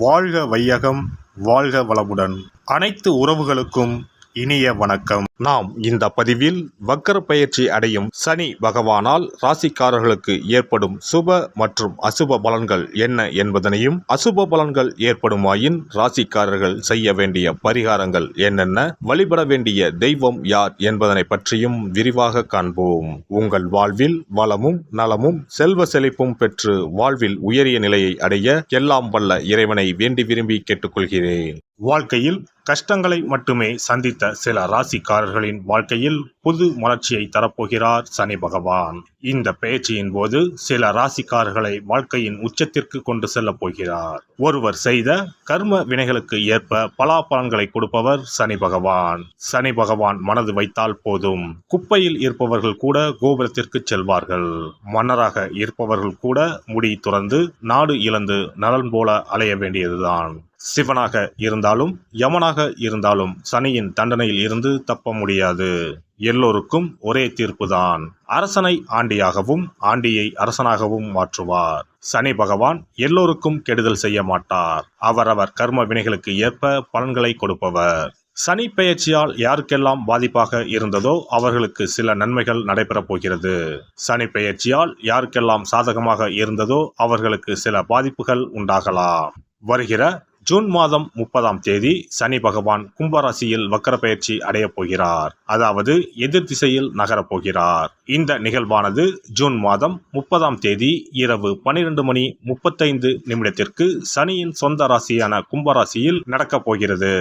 வாழ்க வையகம், வாழ்க வளமுடன். அனைத்து உறவுகளுக்கும் இனிய வணக்கம். நாம் இந்த பதிவில் வக்கர பயிற்சி அடையும் சனி பகவானால் ராசிக்காரர்களுக்கு ஏற்படும் சுப மற்றும் அசுப பலன்கள் என்ன என்பதனையும், அசுப பலன்கள் ஏற்படுமாயின் ராசிக்காரர்கள் செய்ய வேண்டிய பரிகாரங்கள் என்னென்ன, வழிபட வேண்டிய தெய்வம் யார் என்பதனை பற்றியும் விரிவாக காண்போம். உங்கள் வாழ்வில் வளமும் நலமும் செல்வ செழிப்பும் பெற்று வாழ்வில் உயரிய நிலையை அடைய எல்லாம் வல்ல இறைவனை வேண்டி விரும்பி கேட்டுக்கொள்கிறேன். வாழ்க்கையில் கஷ்டங்களை மட்டுமே சந்தித்த சில ராசிக்காரர்களின் வாழ்க்கையில் புது மலர்ச்சியை தரப்போகிறார் சனி பகவான். இந்த பயிற்சியின் போது சில ராசிக்காரர்களை வாழ்க்கையின் உச்சத்திற்கு கொண்டு செல்ல போகிறார். ஒருவர் செய்த கர்ம வினைகளுக்கு ஏற்ப பலாபலன்களை கொடுப்பவர் சனி பகவான். சனி பகவான் மனது வைத்தால் போதும், குப்பையில் இருப்பவர்கள் கூட கோபுரத்திற்கு செல்வார்கள். மன்னராக இருப்பவர்கள் கூட முடி துறந்து நாடு இழந்து நலன் போல அலைய வேண்டியதுதான். சிவனாக இருந்தாலும் யமனாக இருந்தாலும் சனியின் தண்டனையில் இருந்து தப்ப முடியாது. எல்லோருக்கும் ஒரே தீர்ப்புதான். அரசனை ஆண்டியாகவும் ஆண்டியை அரசனாகவும் மாற்றுவார். சனி பகவான் எல்லோருக்கும் கெடுதல் செய்ய மாட்டார். அவரவர் கர்ம வினைகளுக்கு ஏற்ப பலன்களை கொடுப்பவர். சனி பெயர்ச்சியால் யாருக்கெல்லாம் பாதிப்பாக இருந்ததோ அவர்களுக்கு சில நன்மைகள் நடைபெறப் போகிறது. சனி பெயர்ச்சியால் யாருக்கெல்லாம் சாதகமாக இருந்ததோ அவர்களுக்கு சில பாதிப்புகள் உண்டாகலாம். வருகிற ஜூன் மாதம் 30ஆம் தேதி சனி பகவான் கும்பராசியில் வக்கர பயிற்சி அடையப் போகிறார். அதாவது எதிர் திசையில் நகரப் போகிறார். இந்த நிகழ்வானது ஜூன் மாதம் 30ஆம் தேதி இரவு 12:35 சனியின் சொந்த ராசியான கும்பராசியில் நடக்கப் போகிறது.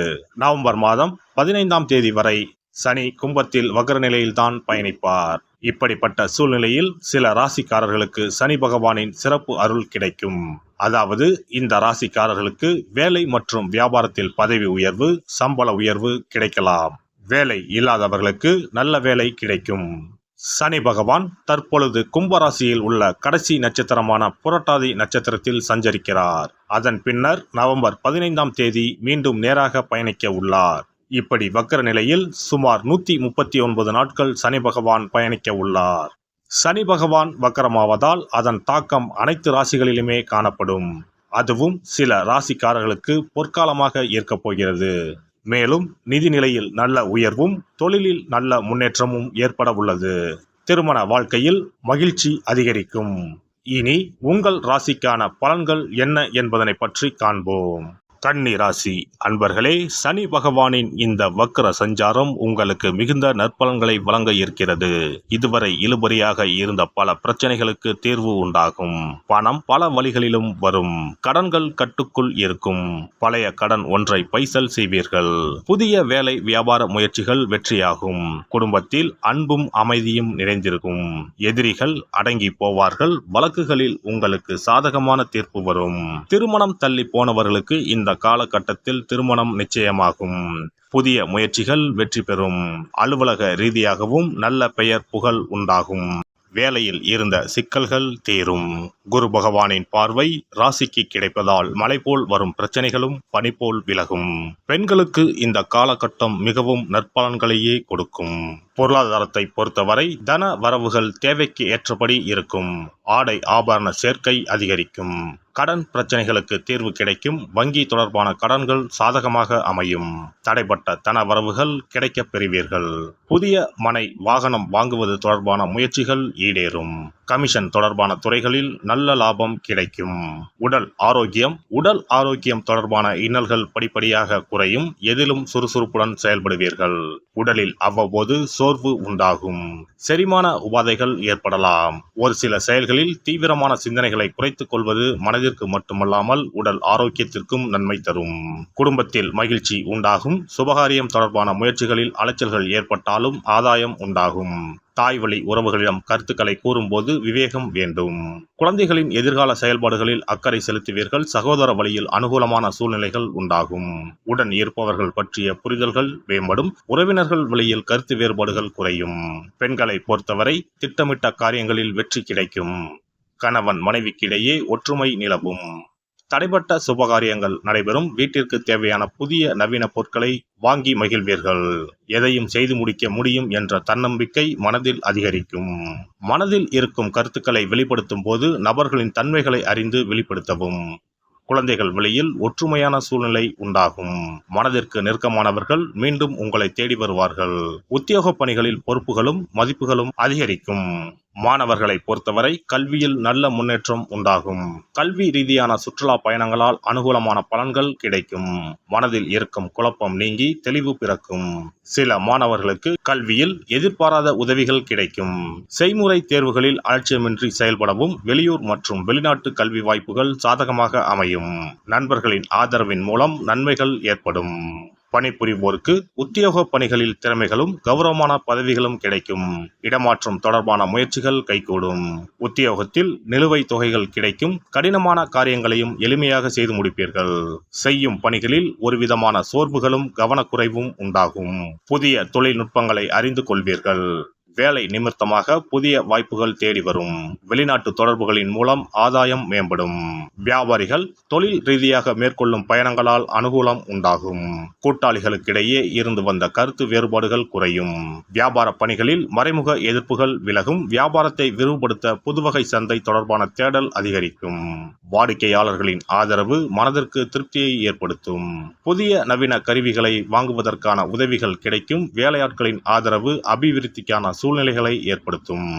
நவம்பர் மாதம் 15ஆம் தேதி வரை சனி கும்பத்தில் வக்ர நிலையில்தான் பயணிப்பார். இப்படிப்பட்ட சூழ்நிலையில் சில ராசிக்காரர்களுக்கு சனி பகவானின் சிறப்பு அருள் கிடைக்கும். அதாவது இந்த ராசிக்காரர்களுக்கு வேலை மற்றும் வியாபாரத்தில் பதவி உயர்வு, சம்பள உயர்வு கிடைக்கலாம். வேலை இல்லாதவர்களுக்கு நல்ல வேலை கிடைக்கும். சனி பகவான் தற்பொழுது கும்பராசியில் உள்ள கடைசி நட்சத்திரமான புரட்டாதி நட்சத்திரத்தில் சஞ்சரிக்கிறார். அதன் பின்னர் நவம்பர் 15ஆம் தேதி மீண்டும் நேராக பயணிக்க உள்ளார். இப்படி வக்கர நிலையில் சுமார் 139 நாட்கள் சனி பகவான் பயணிக்க உள்ளார். சனி பகவான் வக்கரமாவதால் அதன் தாக்கம் அனைத்து ராசிகளிலுமே காணப்படும். அதுவும் சில ராசிக்காரர்களுக்கு பொற்காலமாக இருக்கப் போகிறது. மேலும் நிதி நிலையில் நல்ல உயர்வும் தொழிலில் நல்ல முன்னேற்றமும் ஏற்பட உள்ளது. திருமண வாழ்க்கையில் மகிழ்ச்சி அதிகரிக்கும். இனி உங்கள் ராசிக்கான பலன்கள் என்ன என்பதனை பற்றி காண்போம். கன்னி ராசி அன்பர்களே, சனி பகவானின் இந்த வக்ர சஞ்சாரம் உங்களுக்கு மிகுந்த நற்பலன்களை வழங்க இருக்கிறது. இதுவரை இழுபறியாக இருந்த பல பிரச்சனைகளுக்கு தீர்வு உண்டாகும். பணம் பல வழிகளிலும் வரும். கடன்கள் கட்டுக்குள் இருக்கும். பழைய கடன் ஒன்றை பைசல் செய்வீர்கள். புதிய வேலை வியாபார முயற்சிகள் வெற்றியாகும். குடும்பத்தில் அன்பும் அமைதியும் நிறைந்திருக்கும். எதிரிகள் அடங்கி போவார்கள். வழக்குகளில் உங்களுக்கு சாதகமான தீர்ப்பு வரும். திருமணம் தள்ளி போனவர்களுக்கு இந்த காலகட்டத்தில் திருமணம் நிச்சயமாகும். புதிய முயற்சிகள் வெற்றி பெறும். அலுவலக ரீதியாகவும் நல்ல பெயர் புகழ் உண்டாகும். வேலையில் இருந்த சிக்கல்கள் தீரும். குரு பகவானின் பார்வை ராசிக்கு கிடைப்பதால் மலை போல் வரும் பிரச்சனைகளும் பனி போல் விலகும். பெண்களுக்கு இந்த காலகட்டம் மிகவும் நற்பலன்களையே கொடுக்கும். பொருளாதாரத்தை பொறுத்தவரை தன வரவுகள் தேவைக்கு ஏற்றபடி இருக்கும். ஆடை ஆபரண சேர்க்கை அதிகரிக்கும். கடன் பிரச்சனைகளுக்கு தீர்வு கிடைக்கும். வங்கி தொடர்பான கடன்கள் சாதகமாக அமையும். தடைப்பட்ட தன வரவுகள் கிடைக்கப் பெறுவீர்கள். புதிய மனை வாகனம் வாங்குவது தொடர்பான முயற்சிகள் ஈடேறும். கமிஷன் தொடர்பான துறைகளில் நல்ல லாபம் கிடைக்கும். உடல் ஆரோக்கியம் தொடர்பான இன்னல்கள் படிப்படியாக குறையும். எதிலும் சுறுசுறுப்புடன் செயல்படுவீர்கள். உடலில் அவ்வப்போது சோர்வு உண்டாகும். செரிமான உபாதைகள் ஏற்படலாம். ஒரு சில செயல்களில் தீவிரமான சிந்தனைகளை குறைத்துக் கொள்வது மனதிற்கு மட்டுமல்லாமல் உடல் ஆரோக்கியத்திற்கும் நன்மை தரும். குடும்பத்தில் மகிழ்ச்சி உண்டாகும். சுபகாரியம் தொடர்பான முயற்சிகளில் அலைச்சல்கள் ஏற்பட்டாலும் ஆதாயம் உண்டாகும். தாய் வழி உறவுகளிடம் கருத்துக்களை கூறும்போது விவேகம் வேண்டும். குழந்தைகளின் எதிர்கால செயல்பாடுகளில் அக்கறை செலுத்துவீர்கள். சகோதர வழியில் அனுகூலமான சூழ்நிலைகள் உண்டாகும். உடன் இருப்பவர்கள் பற்றிய புரிதல்கள் மேம்படும். உறவினர்கள் வழியில் கருத்து வேறுபாடுகள் குறையும். பெண்களை பொறுத்தவரை திட்டமிட்ட காரியங்களில் வெற்றி கிடைக்கும். கணவன் மனைவிக்கிடையே ஒற்றுமை நிலவும். தடைப்பட்ட சுபகாரியங்கள் நடைபெறும். வீட்டிற்கு தேவையான புதிய நவீன பொருட்களை வாங்கி மகிழ்வீர்கள். எதையும் செய்து முடிக்க முடியும் என்ற தன்னம்பிக்கை மனதில் அதிகரிக்கும். மனதில் இருக்கும் கருத்துக்களை வெளிப்படுத்தும் போது நபர்களின் தன்மைகளை அறிந்து வெளிப்படுத்தவும். குழந்தைகள் வழியில் ஒற்றுமையான சூழ்நிலை உண்டாகும். மனதிற்கு நெருக்கமானவர்கள் மீண்டும் உங்களை தேடி வருவார்கள். உத்தியோக பணிகளில் பொறுப்புகளும் மதிப்புகளும் அதிகரிக்கும். மாணவர்களை பொறுத்தவரை கல்வியில் நல்ல முன்னேற்றம் உண்டாகும். கல்வி ரீதியான சுற்றுலா பயணங்களால் அனுகூலமான பலன்கள் கிடைக்கும். மனதில் இருக்கும் குழப்பம் நீங்கி தெளிவு பிறக்கும். சில மாணவர்களுக்கு கல்வியில் எதிர்பாராத உதவிகள் கிடைக்கும். செய்முறை தேர்வுகளில் அலட்சியமின்றி செயல்படவும் வெளியூர் மற்றும் வெளிநாட்டு கல்வி வாய்ப்புகள் சாதகமாக அமையும். நண்பர்களின் ஆதரவின் மூலம் நன்மைகள் ஏற்படும். பணிபுரிவோருக்கு உத்தியோக பணிகளில் திறமைகளும் கௌரவமான பதவிகளும் கிடைக்கும். இடமாற்றம் தொடர்பான முயற்சிகள் கைகூடும். உத்தியோகத்தில் நிலுவைத் தொகைகள் கிடைக்கும். கடினமான காரியங்களையும் எளிமையாக செய்து முடிப்பீர்கள். செய்யும் பணிகளில் ஒருவிதமான சோர்வுகளும் கவனக்குறைவும் உண்டாகும். புதிய தொழில்நுட்பங்களை அறிந்து கொள்வீர்கள். வேலை நிமித்தமாக புதிய வாய்ப்புகள் தேடி வரும். வெளிநாட்டு தொடர்புகளின் மூலம் ஆதாயம் மேம்படும். வியாபாரிகள் தொழில் ரீதியாக மேற்கொள்ளும் பயணங்களால் அனுகூலம் உண்டாகும். கூட்டாளிகளுக்கிடையே இருந்து வந்த கருத்து வேறுபாடுகள் குறையும். வியாபார பணிகளில் மறைமுக எதிர்ப்புகள் விலகும். வியாபாரத்தை விரிவுபடுத்த புதுவகை சந்தை தொடர்பான தேடல் அதிகரிக்கும். வாடிக்கையாளர்களின் ஆதரவு மனதிற்கு திருப்தியை ஏற்படுத்தும். புதிய நவீன கருவிகளை வாங்குவதற்கான உதவிகள் கிடைக்கும். வேலையாட்களின் ஆதரவு அபிவிருத்திக்கான சூழ்நிலைகளை ஏற்படுத்தும்.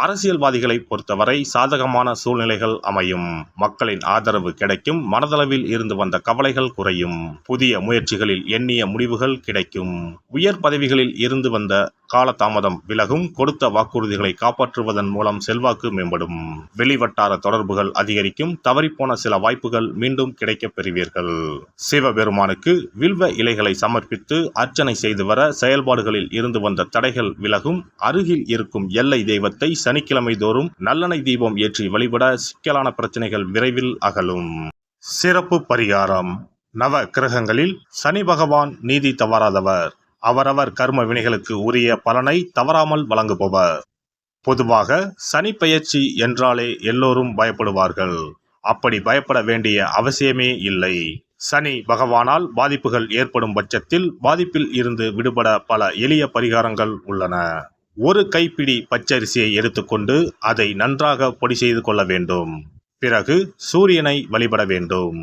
அரசியல்வாதிகளை பொறுத்தவரை சாதகமான சூழ்நிலைகள் அமையும். மக்களின் ஆதரவு கிடைக்கும். மனதளவில் இருந்து வந்த கவலைகள் குறையும். புதிய முயற்சிகளில் எண்ணிய முடிவுகள் கிடைக்கும். உயர் பதவிகளில் இருந்து வந்த காலதாமதம் விலகும். கொடுத்த வாக்குறுதிகளை காப்பாற்றுவதன் மூலம் செல்வாக்கு மேம்படும். வெளிவட்டார தொடர்புகள் அதிகரிக்கும். தவறிப்போன சில வாய்ப்புகள் மீண்டும் கிடைக்கப் பெறுவீர்கள். சிவபெருமானுக்கு வில்வ இலைகளை சமர்ப்பித்து அர்ச்சனை செய்து வர செயல்பாடுகளில் இருந்து வந்த தடைகள் விலகும். அருகில் இருக்கும் எல்லை தெய்வத்தை சனிக்கிழமை தோறும் நல்லெண்ணெய் தீபம் ஏற்றி வழிபட சிக்கலான பிரச்சனைகள் விரைவில் அகலும். சிறப்பு பரிகாரம். நவ கிரகங்களில் சனி பகவான் நீதி தவறாதவர். அவரவர் கர்ம வினைகளுக்கு உரிய பலனை தவறாமல் வழங்குபவர். பொதுவாக சனி பெயர்ச்சி என்றாலே எல்லோரும் பயப்படுவார்கள். அப்படி பயப்பட வேண்டிய அவசியமே இல்லை. சனி பகவானால் பாதிப்புகள் ஏற்படும் பட்சத்தில் பாதிப்பில் இருந்து விடுபட பல எளிய பரிகாரங்கள் உள்ளன. ஒரு கைப்பிடி பச்சரிசியை எடுத்துக்கொண்டு அதை நன்றாக பொடி செய்து கொள்ள வேண்டும். பிறகு சூரியனை வழிபட வேண்டும்.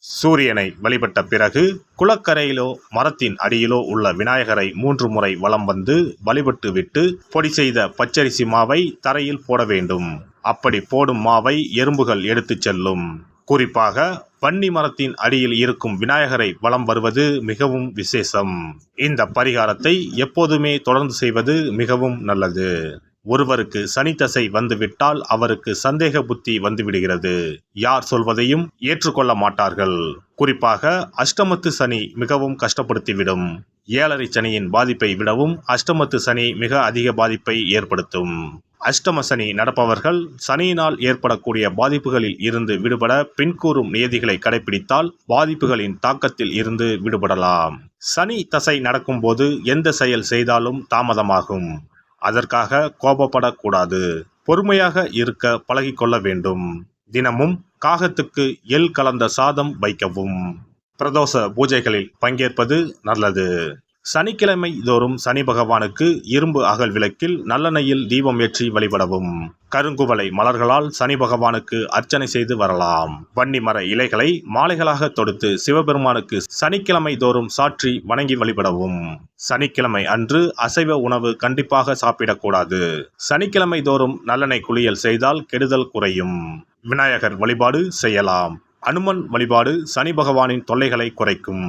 சூரியனை வழிபட்ட பிறகு குளக்கரையிலோ மரத்தின் அடியிலோ உள்ள விநாயகரை 3 முறை வலம் வந்து வழிபட்டு விட்டு பொடி செய்த பச்சரிசி மாவை தரையில் போட வேண்டும். அப்படி போடும் மாவை எறும்புகள் எடுத்துச் செல்லும். குறிப்பாக வன்னி மரத்தின் அடியில் இருக்கும் விநாயகரை வலம் வருவது மிகவும் விசேஷம். இந்த பரிகாரத்தை எப்போதுமே தொடர்ந்து செய்வது மிகவும் நல்லது. ஒருவருக்கு சனி தசை வந்துவிட்டால் அவருக்கு சந்தேக புத்தி வந்துவிடுகிறது. யார் சொல்வதையும் ஏற்றுக்கொள்ள மாட்டார்கள். குறிப்பாக அஷ்டமத்து சனி மிகவும் கஷ்டப்படுத்திவிடும். 7.5 சனியின் பாதிப்பை விடவும் அஷ்டமத்து சனி மிக அதிக பாதிப்பை ஏற்படுத்தும். அஷ்டம சனி நடப்பவர்கள் சனியினால் ஏற்படக்கூடிய பாதிப்புகளில் இருந்து விடுபட பின்கூறும் நியதிகளை கடைபிடித்தால் பாதிப்புகளின் தாக்கத்தில் இருந்து விடுபடலாம். சனி தசை நடக்கும்போது எந்த செயல் செய்தாலும் தாமதமாகும். அதற்காக கோபப்படக்கூடாது. பொறுமையாக இருக்க பழகிக்கொள்ள வேண்டும். தினமும் காகத்துக்கு எள் கலந்த சாதம் வைக்கவும். பிரதோஷ பூஜைகளில் பங்கேற்பது நல்லது. சனிக்கிழமை தோறும் சனி பகவானுக்கு இரும்பு அகல் விளக்கில் நல்லெண்ணெயில் தீபம் ஏற்றி வழிபடவும். கருங்குவளை மலர்களால் சனி பகவானுக்கு அர்ச்சனை செய்து வரலாம். வன்னி மர இலைகளை மாலைகளாக தொடுத்து சிவபெருமானுக்கு சனிக்கிழமை தோறும் சாற்றி வணங்கி வழிபடவும். சனிக்கிழமை அன்று அசைவ உணவு கண்டிப்பாக சாப்பிடக்கூடாது. சனிக்கிழமை தோறும் நல்லெண்ணெய் குளியல் செய்தால் கெடுதல் குறையும். விநாயகர் வழிபாடு செய்யலாம். அனுமன் வழிபாடு சனி பகவானின் தொல்லைகளை குறைக்கும்.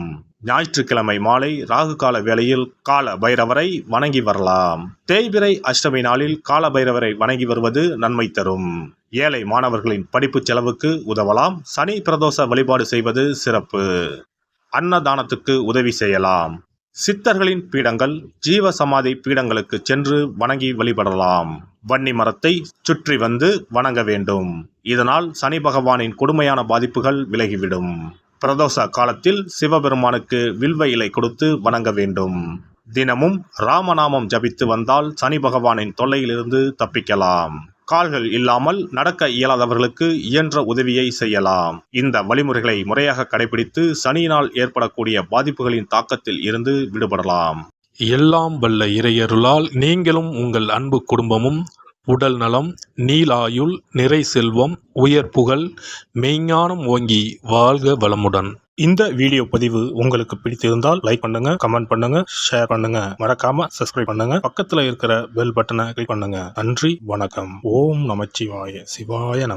ஞாயிற்றுக்கிழமை மாலை ராகு கால வேளையில் கால பைரவரை வணங்கி வரலாம். தேய்பிறை அஷ்டமி நாளில் கால பைரவரை வணங்கி வருவது நன்மை தரும். ஏழை மாணவர்களின் படிப்பு செலவுக்கு உதவலாம். சனி பிரதோஷ வழிபாடு செய்வது சிறப்பு. அன்னதானத்துக்கு உதவி செய்யலாம். சித்தர்களின் பீடங்கள் ஜீவ சமாதி பீடங்களுக்கு சென்று வணங்கி வழிபடலாம். வன்னி மரத்தை சுற்றி வந்து வணங்க வேண்டும். இதனால் சனி பகவானின் கொடுமையான பாதிப்புகள் விலகிவிடும். பிரதோஷ காலத்தில் சிவபெருமானுக்கு வில்வ இலை கொடுத்து வணங்க வேண்டும். தினமும் ராமநாமம் ஜபித்து வந்தால் சனி பகவானின் தொல்லையிலிருந்து தப்பிக்கலாம். கால்கள் இல்லாமல் நடக்க இயலாதவர்களுக்கு இயன்ற உதவியை செய்யலாம். இந்த வழிமுறைகளை முறையாக கடைபிடித்து சனியினால் ஏற்படக்கூடிய பாதிப்புகளின் தாக்கத்தில் இருந்து விடுபடலாம். எல்லாம் வல்ல இறையருளால் நீங்களும் உங்கள் அன்பு குடும்பமும் உடல் நலம், நீலாயுள், நிறை செல்வம், உயர் புகழ், மெய்ஞானம் ஓங்கி வாழ்க வளமுடன். இந்த வீடியோ பதிவு உங்களுக்கு பிடித்திருந்தால் லைக் பண்ணுங்க, கமெண்ட் பண்ணுங்க, ஷேர் பண்ணுங்க, மறக்காம சப்ஸ்கிரைப் பண்ணுங்க, பக்கத்துல இருக்கிற பெல் பட்டனை கிளிக் பண்ணுங்க. நன்றி, வணக்கம். ஓம் நமச்சிவாய. சிவாய நம.